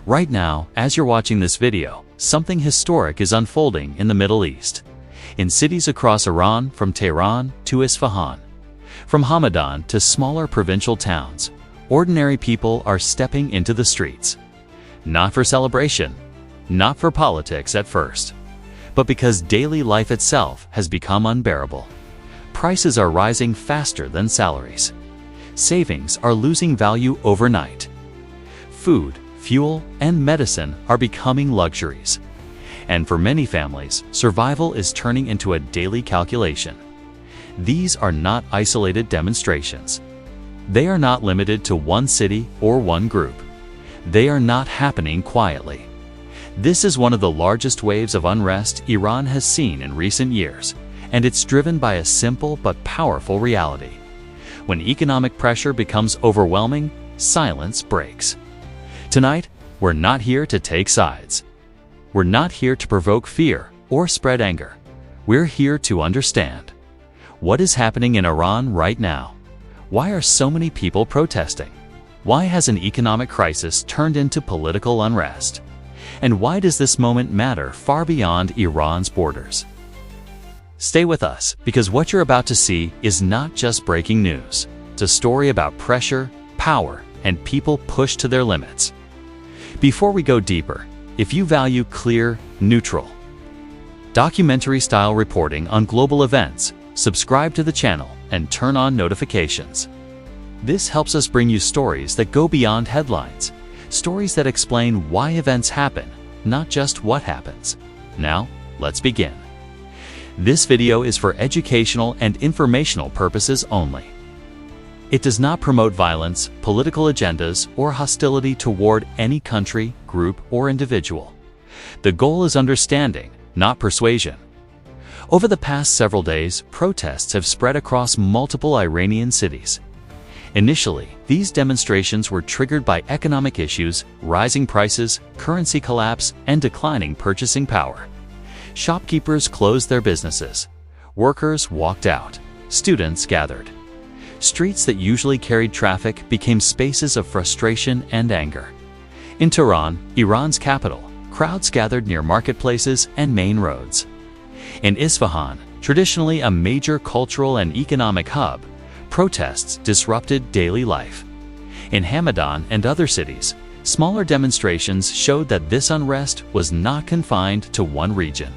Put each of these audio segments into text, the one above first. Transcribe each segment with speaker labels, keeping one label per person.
Speaker 1: Right now, as you're watching this video, something historic is unfolding in the Middle East. In cities across Iran, from Tehran to Isfahan, from Hamadan to smaller provincial towns, ordinary people are stepping into the streets. Not for celebration, not for politics at first, but because daily life itself has become unbearable. Prices are rising faster than salaries. Savings are losing value overnight. Food, fuel, and medicine are becoming luxuries. And for many families, survival is turning into a daily calculation. These are not isolated demonstrations. They are not limited to one city or one group. They are not happening quietly. This is one of the largest waves of unrest Iran has seen in recent years, and it's driven by a simple but powerful reality. When economic pressure becomes overwhelming, silence breaks. Tonight, we're not here to take sides. We're not here to provoke fear or spread anger. We're here to understand. What is happening in Iran right now? Why are so many people protesting? Why has an economic crisis turned into political unrest? And why does this moment matter far beyond Iran's borders? Stay with us, because what you're about to see is not just breaking news. It's a story about pressure, power, and people pushed to their limits. Before we go deeper, if you value clear, neutral, documentary-style reporting on global events, subscribe to the channel and turn on notifications. This helps us bring you stories that go beyond headlines, stories that explain why events happen, not just what happens. Now, let's begin. This video is for educational and informational purposes only. It does not promote violence, political agendas, or hostility toward any country, group, or individual. The goal is understanding, not persuasion. Over the past several days, protests have spread across multiple Iranian cities. Initially, these demonstrations were triggered by economic issues, rising prices, currency collapse, and declining purchasing power. Shopkeepers closed their businesses. Workers walked out. Students gathered. Streets that usually carried traffic became spaces of frustration and anger. In Tehran, Iran's capital, crowds gathered near marketplaces and main roads. In Isfahan, traditionally a major cultural and economic hub, protests disrupted daily life. In Hamadan and other cities, smaller demonstrations showed that this unrest was not confined to one region.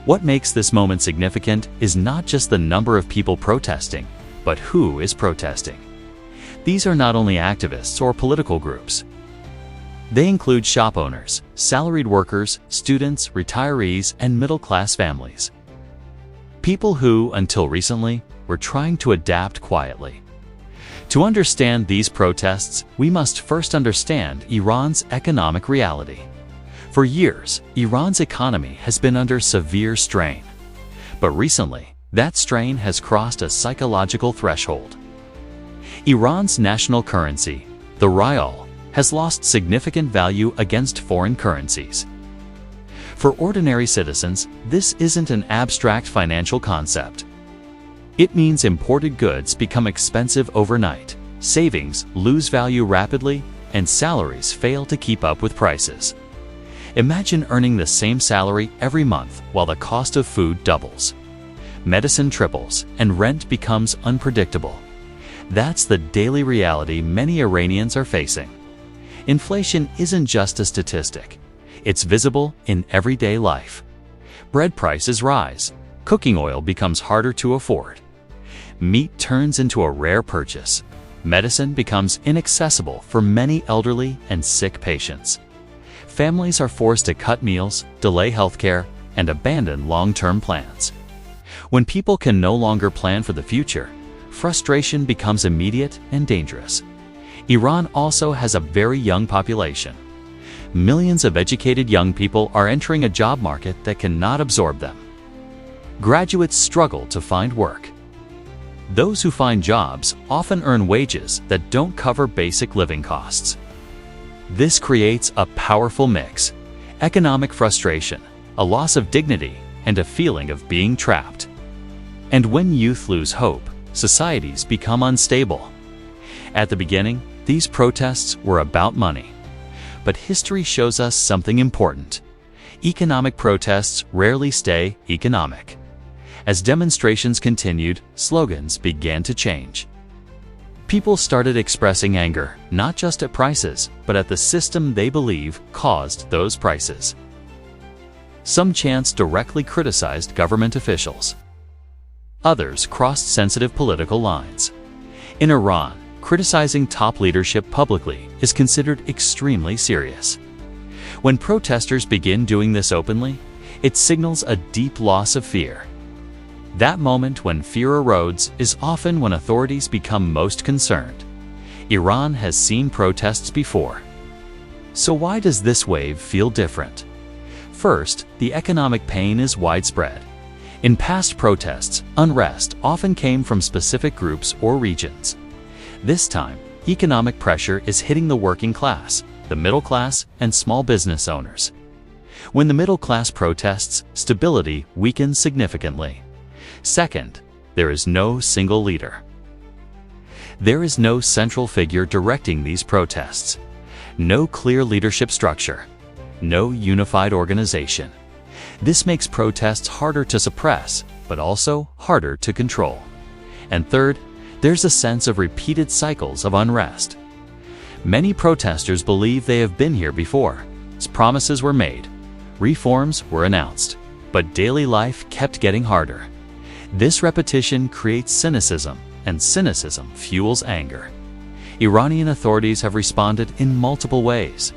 Speaker 1: What makes this moment significant is not just the number of people protesting, but who is protesting. These are not only activists or political groups. They include shop owners, salaried workers, students, retirees, and middle-class families. People who, until recently, were trying to adapt quietly. To understand these protests, we must first understand Iran's economic reality. For years, Iran's economy has been under severe strain. But recently, that strain has crossed a psychological threshold. Iran's national currency, the rial, has lost significant value against foreign currencies. For ordinary citizens, this isn't an abstract financial concept. It means imported goods become expensive overnight, savings lose value rapidly, and salaries fail to keep up with prices. Imagine earning the same salary every month while the cost of food doubles. Medicine triples, and rent becomes unpredictable. That's the daily reality many Iranians are facing. Inflation isn't just a statistic. It's visible in everyday life. Bread prices rise. Cooking oil becomes harder to afford. Meat turns into a rare purchase. Medicine becomes inaccessible for many elderly and sick patients. Families are forced to cut meals, delay healthcare, and abandon long-term plans. When people can no longer plan for the future, frustration becomes immediate and dangerous. Iran also has a very young population. Millions of educated young people are entering a job market that cannot absorb them. Graduates struggle to find work. Those who find jobs often earn wages that don't cover basic living costs. This creates a powerful mix: economic frustration, a loss of dignity, and a feeling of being trapped. And when youth lose hope, societies become unstable. At the beginning, these protests were about money. but history shows us something important. Economic protests rarely stay economic. As demonstrations continued, slogans began to change. People started expressing anger, not just at prices, but at the system they believe caused those prices. Some chants directly criticized government officials. Others crossed sensitive political lines. In Iran, criticizing top leadership publicly is considered extremely serious. When protesters begin doing this openly, it signals a deep loss of fear. That moment when fear erodes is often when authorities become most concerned. Iran has seen protests before. So why does this wave feel different? First, the economic pain is widespread. In past protests, unrest often came from specific groups or regions. This time, economic pressure is hitting the working class, the middle class, and small business owners. When the middle class protests, stability weakens significantly. Second, there is no single leader. There is no central figure directing these protests. No clear leadership structure. No unified organization. This makes protests harder to suppress, but also harder to control. And third, there's a sense of repeated cycles of unrest. Many protesters believe they have been here before. Promises were made. Reforms were announced. But daily life kept getting harder. This repetition creates cynicism, and cynicism fuels anger. Iranian authorities have responded in multiple ways.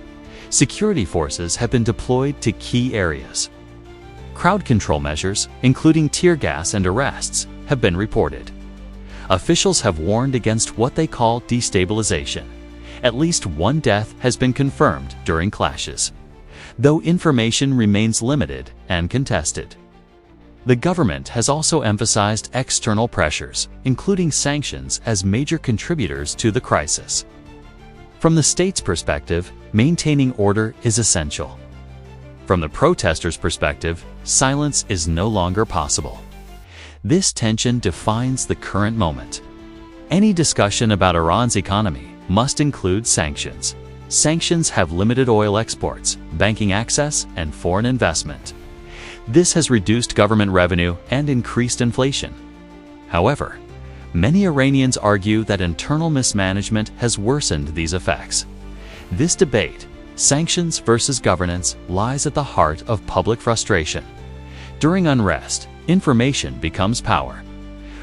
Speaker 1: Security forces have been deployed to key areas. Crowd control measures, including tear gas and arrests, have been reported. Officials have warned against what they call destabilization. At least one death has been confirmed during clashes, though information remains limited and contested. The government has also emphasized external pressures, including sanctions, as major contributors to the crisis. From the state's perspective, maintaining order is essential. From the protesters' perspective, silence is no longer possible. This tension defines the current moment. Any discussion about Iran's economy must include sanctions. Sanctions have limited oil exports, banking access, and foreign investment. This has reduced government revenue and increased inflation. However, many Iranians argue that internal mismanagement has worsened these effects. This debate, sanctions versus governance, lies at the heart of public frustration. During unrest, information becomes power.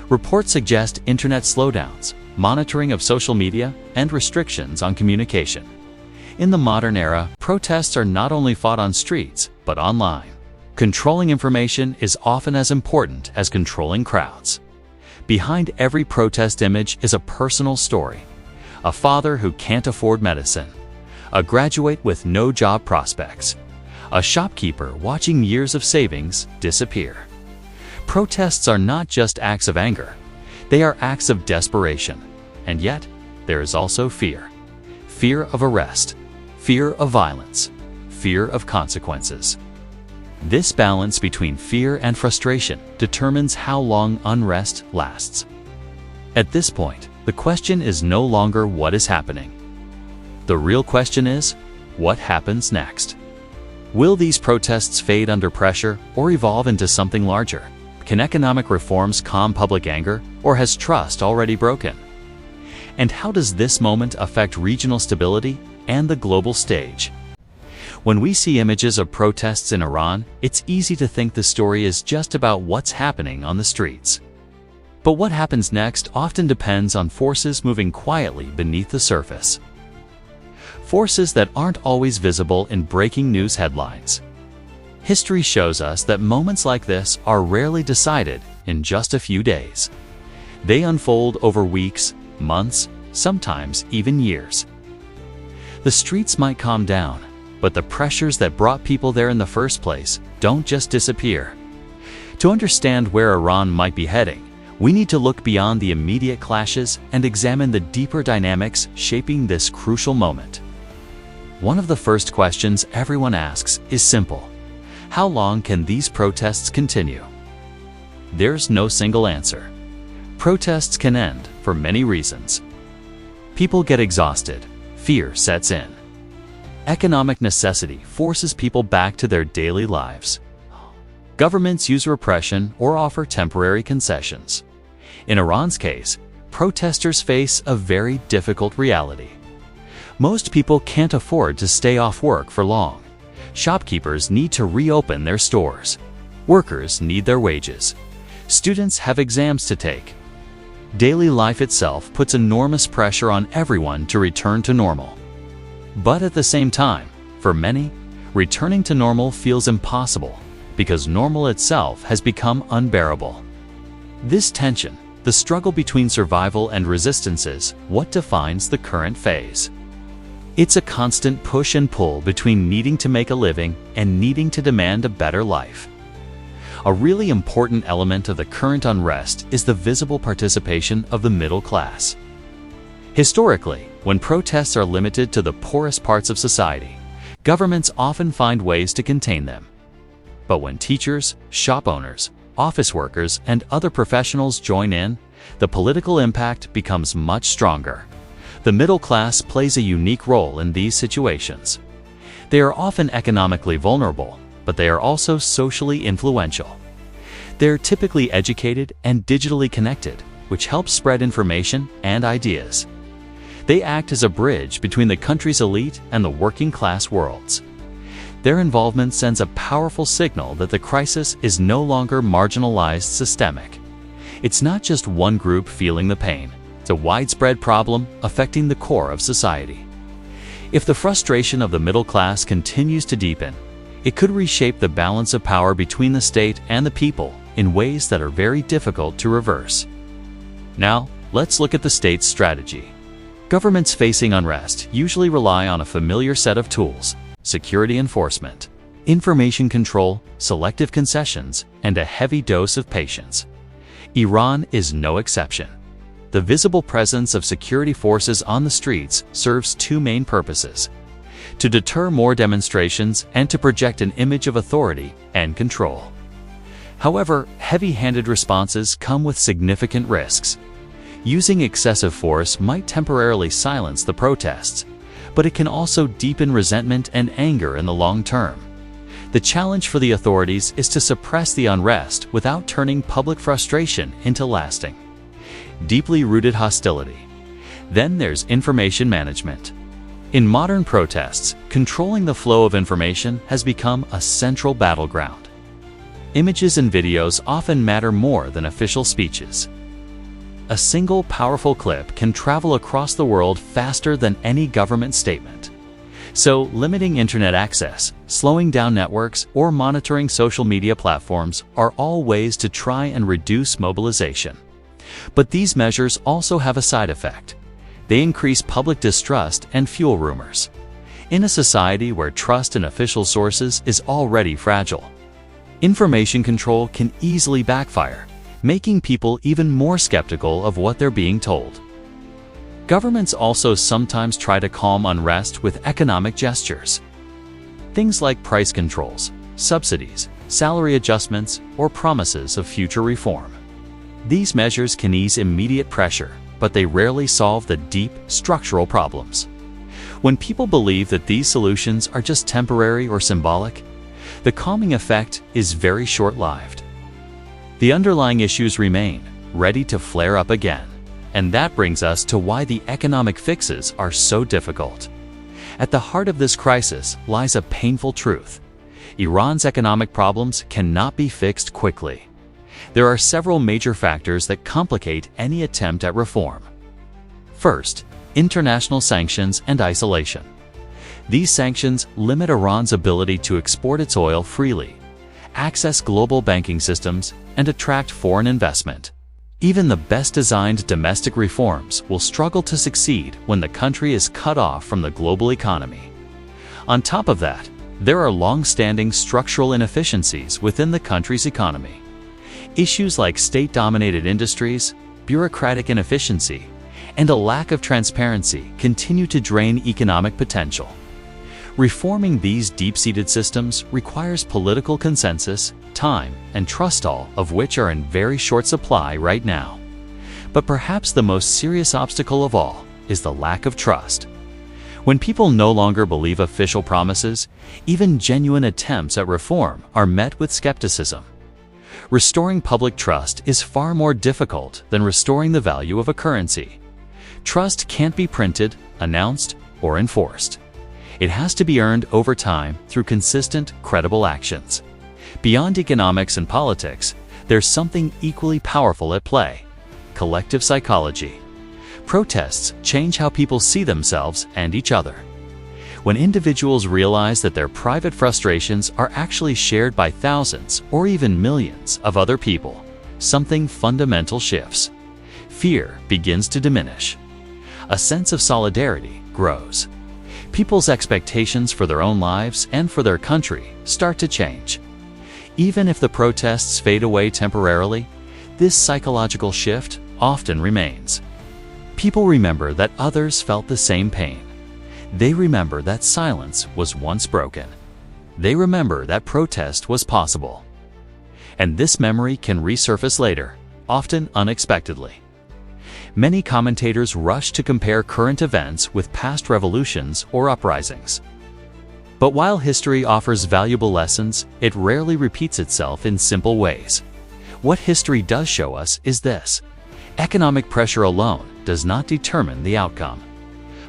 Speaker 1: Reports suggest internet slowdowns, monitoring of social media, and restrictions on communication. In the modern era, protests are not only fought on streets, but online. Controlling information is often as important as controlling crowds. Behind every protest image is a personal story. A father who can't afford medicine. A graduate with no job prospects. A shopkeeper watching years of savings disappear. Protests are not just acts of anger. They are acts of desperation. And yet, there is also fear. Fear of arrest. Fear of violence. Fear of consequences. This balance between fear and frustration determines how long unrest lasts. At this point, the question is no longer what is happening. The real question is, what happens next? Will these protests fade under pressure or evolve into something larger? Can economic reforms calm public anger, or has trust already broken? And how does this moment affect regional stability and the global stage? When we see images of protests in Iran, it's easy to think the story is just about what's happening on the streets. But what happens next often depends on forces moving quietly beneath the surface. Forces that aren't always visible in breaking news headlines. History shows us that moments like this are rarely decided in just a few days. They unfold over weeks, months, sometimes even years. The streets might calm down, but the pressures that brought people there in the first place don't just disappear. To understand where Iran might be heading, we need to look beyond the immediate clashes and examine the deeper dynamics shaping this crucial moment. One of the first questions everyone asks is simple. How long can these protests continue? There's no single answer. Protests can end for many reasons. People get exhausted. Fear sets in. Economic necessity forces people back to their daily lives. Governments use repression or offer temporary concessions. In Iran's case, protesters face a very difficult reality. Most people can't afford to stay off work for long. Shopkeepers need to reopen their stores. Workers need their wages. Students have exams to take. Daily life itself puts enormous pressure on everyone to return to normal. But at the same time, for many, returning to normal feels impossible because normal itself has become unbearable. This tension, the struggle between survival and resistance, is what defines the current phase. It's a constant push and pull between needing to make a living and needing to demand a better life. A really important element of the current unrest is the visible participation of the middle class. Historically, when protests are limited to the poorest parts of society, governments often find ways to contain them. But when teachers, shop owners, office workers, and other professionals join in, the political impact becomes much stronger. The middle class plays a unique role in these situations. They are often economically vulnerable, but they are also socially influential. They're typically educated and digitally connected, which helps spread information and ideas. They act as a bridge between the country's elite and the working class worlds. Their involvement sends a powerful signal that the crisis is no longer marginalized systemic. It's not just one group feeling the pain. It's a widespread problem affecting the core of society. If the frustration of the middle class continues to deepen, it could reshape the balance of power between the state and the people in ways that are very difficult to reverse. Now, let's look at the state's strategy. Governments facing unrest usually rely on a familiar set of tools: security enforcement, information control, selective concessions, and a heavy dose of patience. Iran is no exception. The visible presence of security forces on the streets serves two main purposes: to deter more demonstrations and to project an image of authority and control. However, heavy-handed responses come with significant risks. Using excessive force might temporarily silence the protests, but it can also deepen resentment and anger in the long term. The challenge for the authorities is to suppress the unrest without turning public frustration into lasting, deeply rooted hostility. Then there's information management. In modern protests, controlling the flow of information has become a central battleground. Images and videos often matter more than official speeches. A single powerful clip can travel across the world faster than any government statement. So, limiting internet access, slowing down networks, or monitoring social media platforms are all ways to try and reduce mobilization. But these measures also have a side effect. They increase public distrust and fuel rumors. In a society where trust in official sources is already fragile, information control can easily backfire, making people even more skeptical of what they're being told. Governments also sometimes try to calm unrest with economic gestures. Things like price controls, subsidies, salary adjustments, or promises of future reform. These measures can ease immediate pressure, but they rarely solve the deep, structural problems. When people believe that these solutions are just temporary or symbolic, the calming effect is very short-lived. The underlying issues remain, ready to flare up again. And that brings us to why the economic fixes are so difficult. At the heart of this crisis lies a painful truth. Iran's economic problems cannot be fixed quickly. There are several major factors that complicate any attempt at reform. First, international sanctions and isolation. These sanctions limit Iran's ability to export its oil freely, access global banking systems, and attract foreign investment. Even the best-designed domestic reforms will struggle to succeed when the country is cut off from the global economy. On top of that, there are long-standing structural inefficiencies within the country's economy. Issues like state-dominated industries, bureaucratic inefficiency, and a lack of transparency continue to drain economic potential. Reforming these deep-seated systems requires political consensus, time, and trust, all of which are in very short supply right now. But perhaps the most serious obstacle of all is the lack of trust. When people no longer believe official promises, even genuine attempts at reform are met with skepticism. Restoring public trust is far more difficult than restoring the value of a currency. Trust can't be printed, announced, or enforced. It has to be earned over time through consistent, credible actions. Beyond economics and politics, there's something equally powerful at play: collective psychology. Protests change how people see themselves and each other. When individuals realize that their private frustrations are actually shared by thousands or even millions of other people, something fundamental shifts. Fear begins to diminish. A sense of solidarity grows. People's expectations for their own lives and for their country start to change. Even if the protests fade away temporarily, this psychological shift often remains. People remember that others felt the same pain. They remember that silence was once broken. They remember that protest was possible. And this memory can resurface later, often unexpectedly. Many commentators rush to compare current events with past revolutions or uprisings. But while history offers valuable lessons, it rarely repeats itself in simple ways. What history does show us is this: economic pressure alone does not determine the outcome.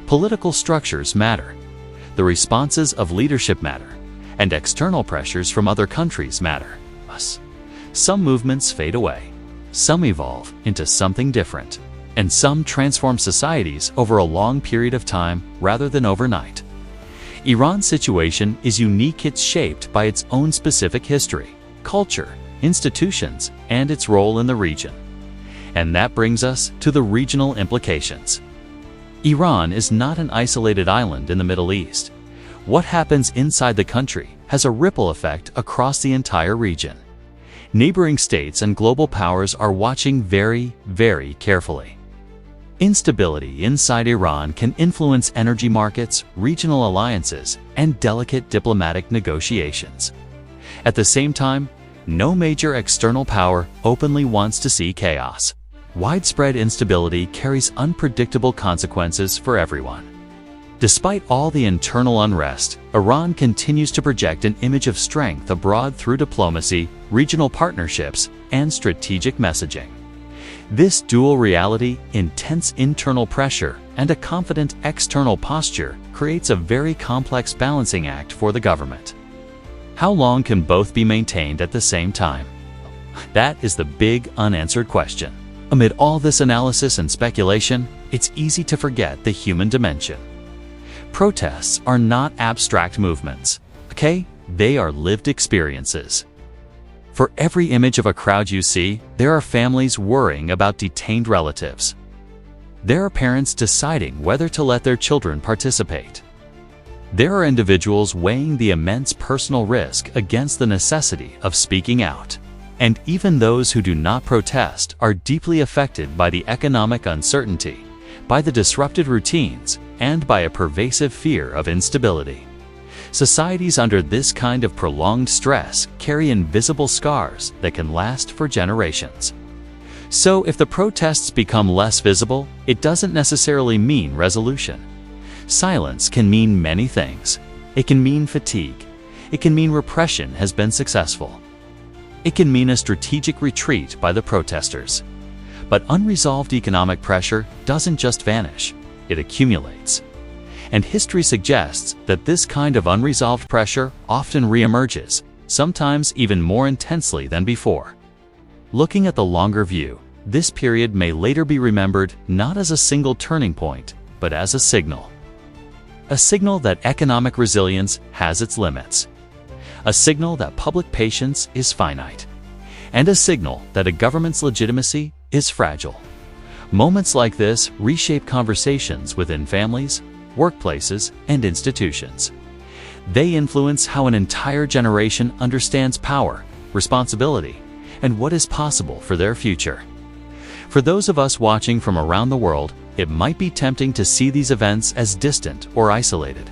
Speaker 1: Political structures matter. The responses of leadership matter, and external pressures from other countries matter. Some movements fade away, some evolve into something different, and some transform societies over a long period of time rather than overnight. Iran's situation is unique. It's shaped by its own specific history, culture, institutions, and its role in the region. And that brings us to the regional implications. Iran is not an isolated island in the Middle East. What happens inside the country has a ripple effect across the entire region. Neighboring states and global powers are watching very, very carefully. Instability inside Iran can influence energy markets, regional alliances, and delicate diplomatic negotiations. At the same time, no major external power openly wants to see chaos. Widespread instability carries unpredictable consequences for everyone. Despite all the internal unrest, Iran continues to project an image of strength abroad through diplomacy, regional partnerships, and strategic messaging. This dual reality, intense internal pressure, and a confident external posture creates a very complex balancing act for the government. How long can both be maintained at the same time? That is the big unanswered question. Amid all this analysis and speculation, it's easy to forget the human dimension. Protests are not abstract movements, okay? They are lived experiences. For every image of a crowd you see, there are families worrying about detained relatives. There are parents deciding whether to let their children participate. There are individuals weighing the immense personal risk against the necessity of speaking out. And even those who do not protest are deeply affected by the economic uncertainty, by the disrupted routines, and by a pervasive fear of instability. Societies under this kind of prolonged stress carry invisible scars that can last for generations. So if the protests become less visible, it doesn't necessarily mean resolution. Silence can mean many things. It can mean fatigue. It can mean repression has been successful. It can mean a strategic retreat by the protesters. But unresolved economic pressure doesn't just vanish, it accumulates. And history suggests that this kind of unresolved pressure often reemerges, sometimes even more intensely than before. Looking at the longer view, this period may later be remembered not as a single turning point, but as a signal. A signal that economic resilience has its limits. A signal that public patience is finite. And a signal that a government's legitimacy is fragile. Moments like this reshape conversations within families, workplaces, and institutions. They influence how an entire generation understands power, responsibility, and what is possible for their future. For those of us watching from around the world, it might be tempting to see these events as distant or isolated.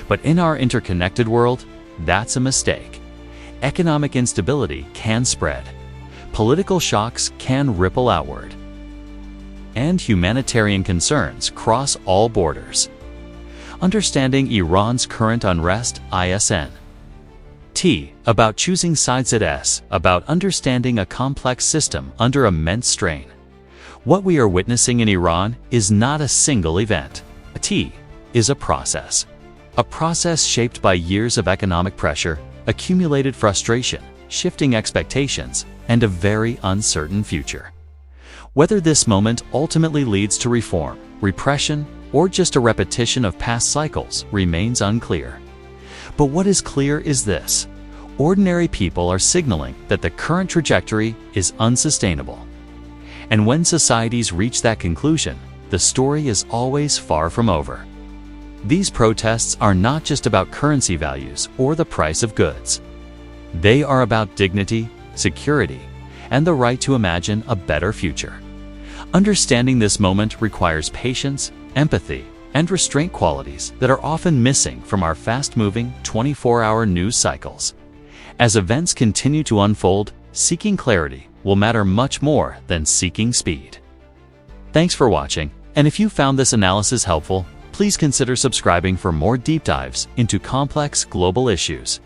Speaker 1: But in our interconnected world, that's a mistake. Economic instability can spread. Political shocks can ripple outward. And humanitarian concerns cross all borders. Understanding Iran's current unrest, ISN. T. About choosing sides at S. About understanding a complex system under immense strain. What we are witnessing in Iran is not a single event. T is a process. A process shaped by years of economic pressure, accumulated frustration, shifting expectations, and a very uncertain future. Whether this moment ultimately leads to reform, repression, or just a repetition of past cycles remains unclear. But what is clear is this: ordinary people are signaling that the current trajectory is unsustainable. And when societies reach that conclusion, the story is always far from over. These protests are not just about currency values or the price of goods. They are about dignity, security, and the right to imagine a better future. Understanding this moment requires patience, empathy, and restraint, qualities that are often missing from our fast-moving 24-hour news cycles. As events continue to unfold, seeking clarity will matter much more than seeking speed. Thanks for watching, and if you found this analysis helpful, please consider subscribing for more deep dives into complex global issues.